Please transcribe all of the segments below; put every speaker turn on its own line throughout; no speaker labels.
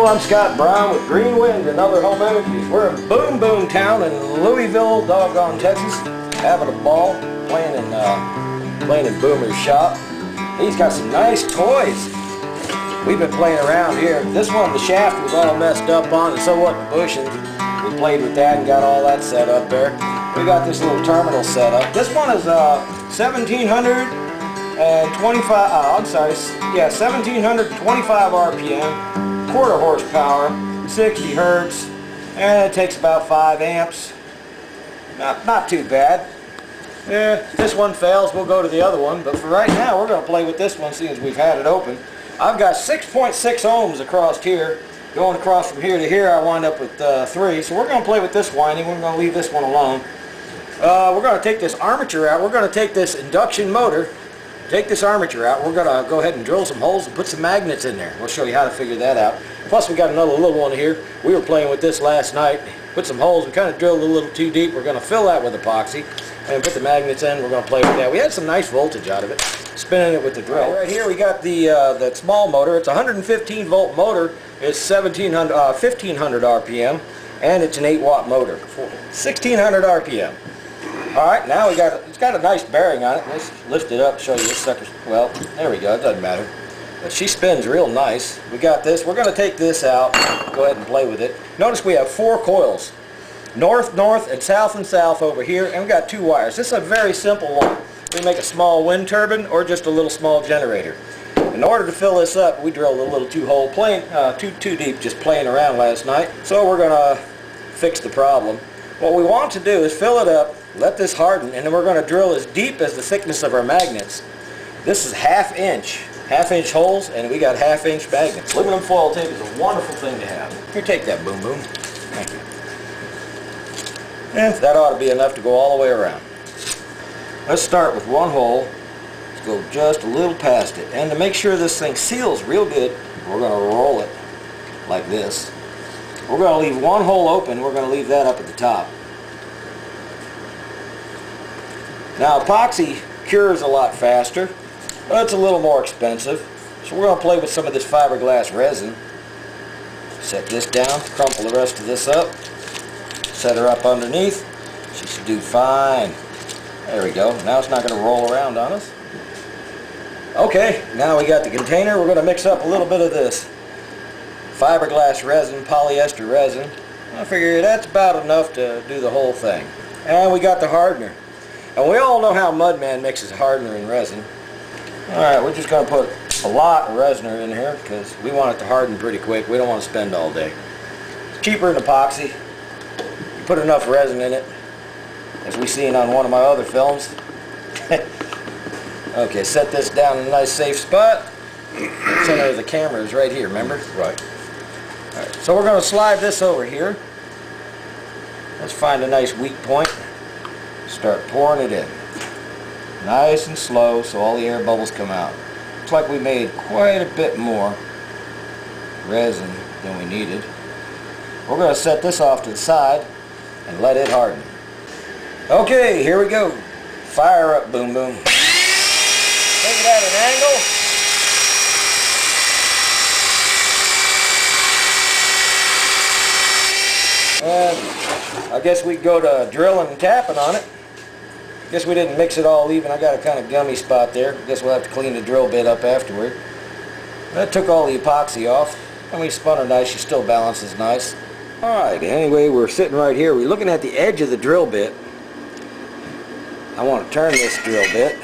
I'm Scott Brown with Green Wind and Other Home Energies. We're in Boom Boom Town in Louisville, doggone Texas, having a ball, playing in Boomer's shop. He's got some nice toys. We've been playing around here. This one, the shaft was all messed up on, and so what the bushings. We played with that and got all that set up there. We got this little terminal set up. This one is 1725 RPM, quarter horsepower, 60 hertz, and it takes about 5 amps. Not too bad. This one fails, we'll go to the other one, but for right now we're going to play with this one seeing as we've had it open. I've got 6.6 ohms across here. Going across from here to here, I wind up with 3, so we're going to play with this winding. We're going to leave this one alone. We're going to take this armature out. We're going to take this induction motor, take this armature out. We're going to go ahead and drill some holes and put some magnets in there. We'll show you how to figure that out. Plus we got another little one here. We were playing with this last night. Put some holes. We kind of drilled a little too deep. We're going to fill that with epoxy and put the magnets in. We're going to play with that. We had some nice voltage out of it, spinning it with the drill. Right here we got the that small motor. It's a 115 volt motor. It's 1500 RPM, and it's an 8-watt motor, 1600 RPM. All right, now it's got a nice bearing on it. Let's lift it up, show you this sucker. Well, there we go. It doesn't matter. But she spins real nice. We got this. We're going to take this out. Go ahead and play with it. Notice we have 4 coils, north, and south over here, and we got 2 wires. This is a very simple one. We make a small wind turbine or just a little small generator. In order to fill this up, we drilled a little 2-hole playing, too deep, just playing around last night. So we're going to fix the problem. What we want to do is fill it up, let this harden, and then we're going to drill as deep as the thickness of our magnets. This is half-inch holes, and we got half-inch magnets. Aluminum foil tape is a wonderful thing to have. Here, take that, Boom Boom. Thank you. And that ought to be enough to go all the way around. Let's start with one hole. Go just a little past it, and to make sure this thing seals real good, we're going to roll it like this. We're going to leave one hole open. We're going to leave that up at the top. Now epoxy cures a lot faster, but it's a little more expensive, so we're going to play with some of this fiberglass resin. Set this down, crumple the rest of this up, set her up underneath. She should do fine. There we go. Now it's not going to roll around on us. Okay, now we got the container. We're going to mix up a little bit of this fiberglass resin, polyester resin. I figure that's about enough to do the whole thing. And we got the hardener. And we all know how Mudman mixes hardener and resin. Alright, we're just going to put a lot of resin in here because we want it to harden pretty quick. We don't want to spend all day. It's cheaper than epoxy. You put enough resin in it, as we seen on one of my other films. Okay, set this down in a nice safe spot. Center of the camera is right here, remember? Right. Alright, so we're going to slide this over here. Let's find a nice weak point. Start pouring it in. Nice and slow so all the air bubbles come out. Looks like we made quite a bit more resin than we needed. We're going to set this off to the side and let it harden. Okay, here we go. Fire up, Boom Boom. Take it at an angle. And I guess we go to drilling and tapping on it. Guess we didn't mix it all even. I got a kind of gummy spot there. Guess we'll have to clean the drill bit up afterward. That took all the epoxy off. And we spun her nice. She still balances nice. Alright, anyway, we're sitting right here. We're looking at the edge of the drill bit. I want to turn this drill bit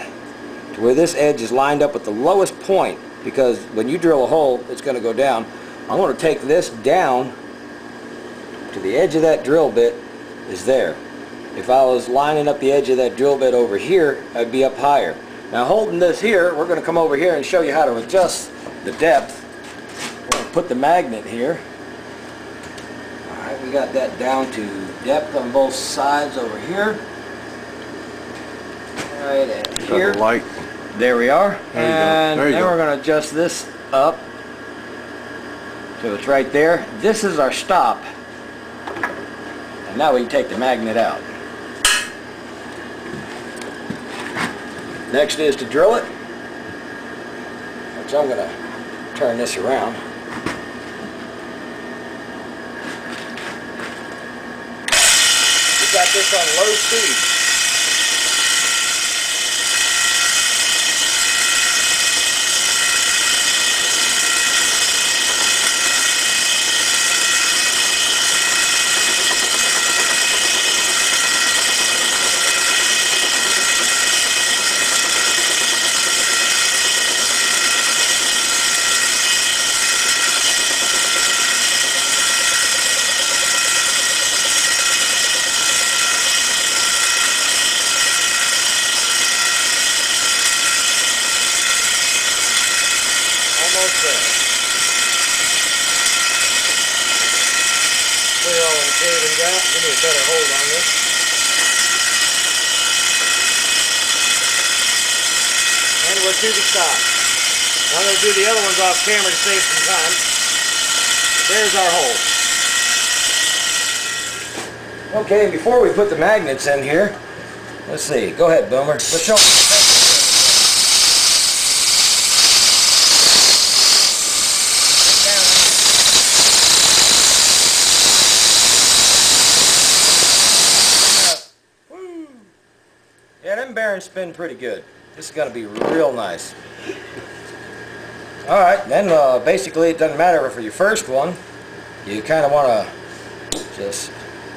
to where this edge is lined up at the lowest point, because when you drill a hole, it's going to go down. I want to take this down to the edge of that drill bit is there. If I was lining up the edge of that drill bit over here, I'd be up higher. Now holding this here, we're going to come over here and show you how to adjust the depth. We're going to put the magnet here. Alright, we got that down to depth on both sides over here. Right at here.
The light.
There we are.
There you go.
Then we're going to adjust this up so it's right there. This is our stop. And now we can take the magnet out. Next is to drill it, which I'm going to turn this around. this on low speed. Almost there. Clear all the caving out. Give me a better hold on this. And we're to the stop. I'm going to do the other ones off camera to save some time. There's our hole. Okay, before we put the magnets in here, let's see. Go ahead, Boomer. Let's show them. Yeah, them bearings spin pretty good. This is going to be real nice. Alright, then basically it doesn't matter for your first one. You kind of want to just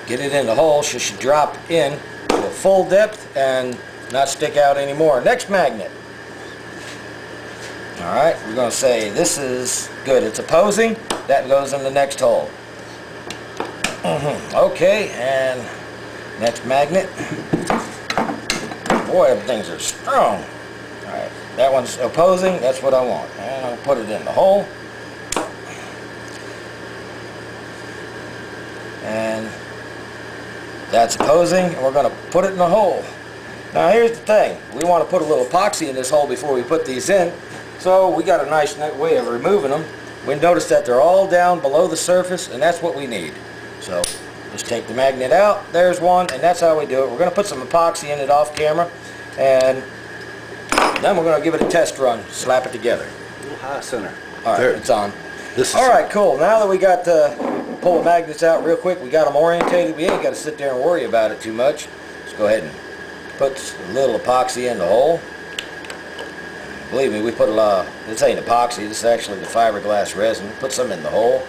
get it in the hole so it should drop in to a full depth and not stick out anymore. Next magnet. Alright, we're going to say this is good. It's opposing. That goes in the next hole. Okay, and next magnet. Boy, them things are strong. Alright, that one's opposing. That's what I want. And I'll put it in the hole. And that's opposing. And we're going to put it in the hole. Now here's the thing. We want to put a little epoxy in this hole before we put these in. So we got a nice way of removing them. We notice that they're all down below the surface, and that's what we need. So just take the magnet out. There's one, and that's how we do it. We're going to put some epoxy in it off camera, and then we're going to give it a test run. Slap it together.
A little high center.
All right,
there.
it's on.
This is
all right, cool. Now that we got pull the magnets out real quick, we got them orientated. We ain't got to sit there and worry about it too much. Let's go ahead and put a little epoxy in the hole. Believe me, we put a lot. This ain't epoxy. This is actually the fiberglass resin. Put some in the hole.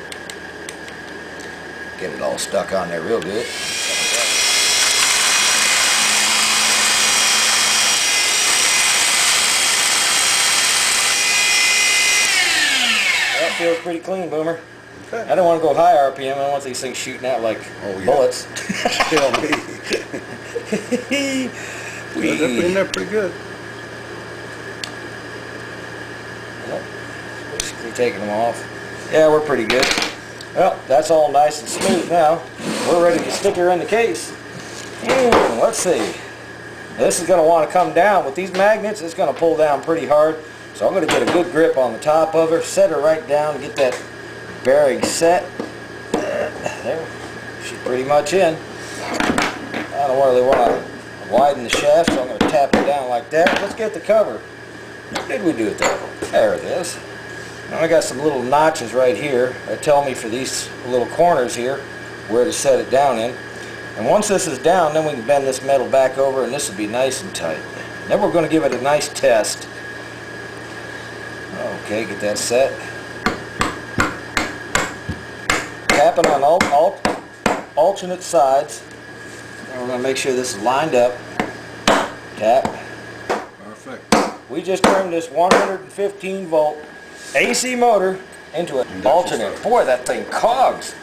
Get it all stuck on there real good. That feels pretty clean, Boomer. Okay. I don't want to go high RPM. I don't want these things shooting out like bullets.
Tell me. They're in there pretty good.
Yep. Basically taking them off. Yeah, we're pretty good. Well, that's all nice and smooth now. We're ready to stick her in the case. Let's see. This is going to want to come down. With these magnets, it's going to pull down pretty hard. So I'm going to get a good grip on the top of her, set her right down, and get that bearing set. There. She's pretty much in. I don't really want to widen the shaft, so I'm going to tap it down like that. Let's get the cover. What did we do with that? There it is. Now I got some little notches right here that tell me for these little corners here where to set it down in. And once this is down, then we can bend this metal back over and this will be nice and tight. Then we're going to give it a nice test. Okay, get that set. Tapping on alternate sides. And we're going to make sure this is lined up. Tap.
Perfect.
We just turned this 115 volt AC motor into an alternate. Boy, that thing cogs.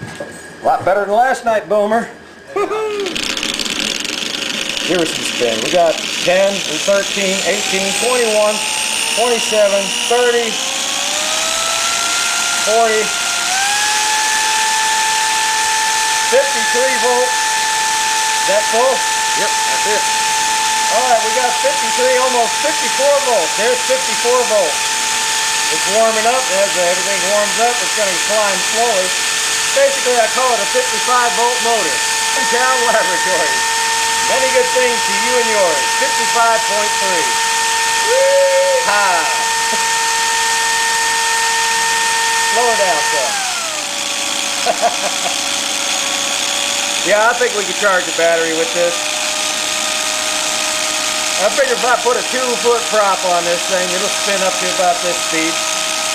A lot better than last night, Boomer. Give her some spin. We got 10, 13, 18, 21, 27, 30, 40, 53 volt. Is that full?
Yep, that's it.
Alright, we got 53, almost 54 volts. There's 54 volts. It's warming up. As everything warms up, it's going to climb slowly. Basically, I call it a 55 volt motor. Town Laboratories. Many good things to you and yours. 55.3. Woo-ha! Slow her down some. Yeah, I think we can charge the battery with this. I figure if I put a 2-foot prop on this thing, it'll spin up to about this speed.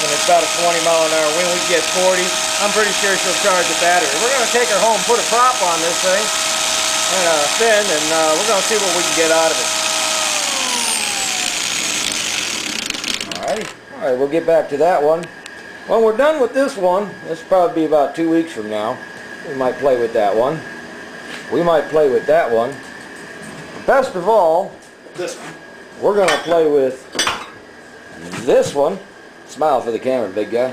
And it's about a 20-mile-an-hour wind. We get 40. I'm pretty sure she'll charge the battery. We're going to take her home, put a prop on this thing, and a fin, and we're going to see what we can get out of it. Alright, we'll get back to that one. When we're done with this one, this will probably be about 2 weeks from now. We might play with that one. We might play with that one. Best of all,
This one.
we're going to play with this one. Smile for the camera, big guy.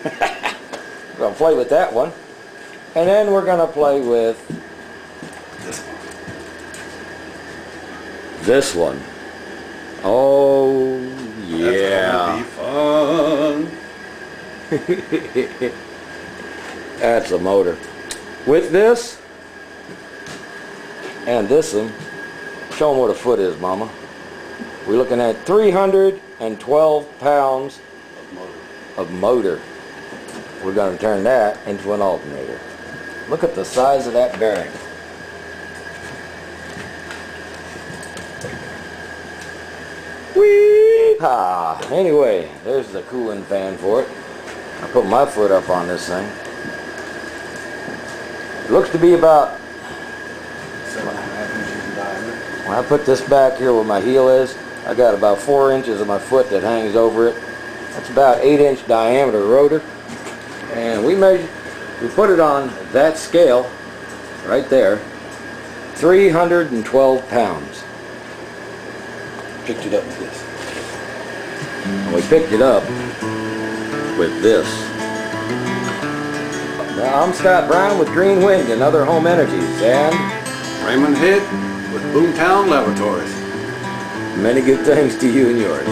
We're going to play with that one. And then we're going to play with
this one.
this one. Oh, yeah.
That's gonna be fun.
That's a motor. With this and this one, show them what a foot is, Mama. We're looking at 312 pounds of motor. We're going to turn that into an alternator. Look at the size of that bearing. Whee-ha! Anyway, there's the cooling fan for it. I put my foot up on this thing. It looks to be about,
7.5 inches in diameter.
when I put this back here where my heel is, I got about 4 inches of my foot that hangs over it. That's about 8-inch diameter rotor. And we put it on that scale right there, 312 pounds.
Picked it up with this.
And we picked it up with this. Now, I'm Scott Brown with Green Wind and Other Home Energies, and
Raymond Hitt with Boomtown Laboratories.
many good things to you and yours.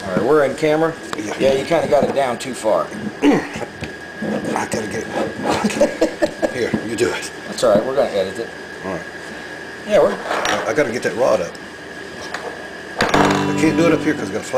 All right, we're in camera. Yeah, you kind of got it down too far.
I gotta get it. Here, you do it.
That's all right. We're gonna edit it.
All right.
Yeah, we're.
I gotta get that rod up. I can't do it up here because I got a flat.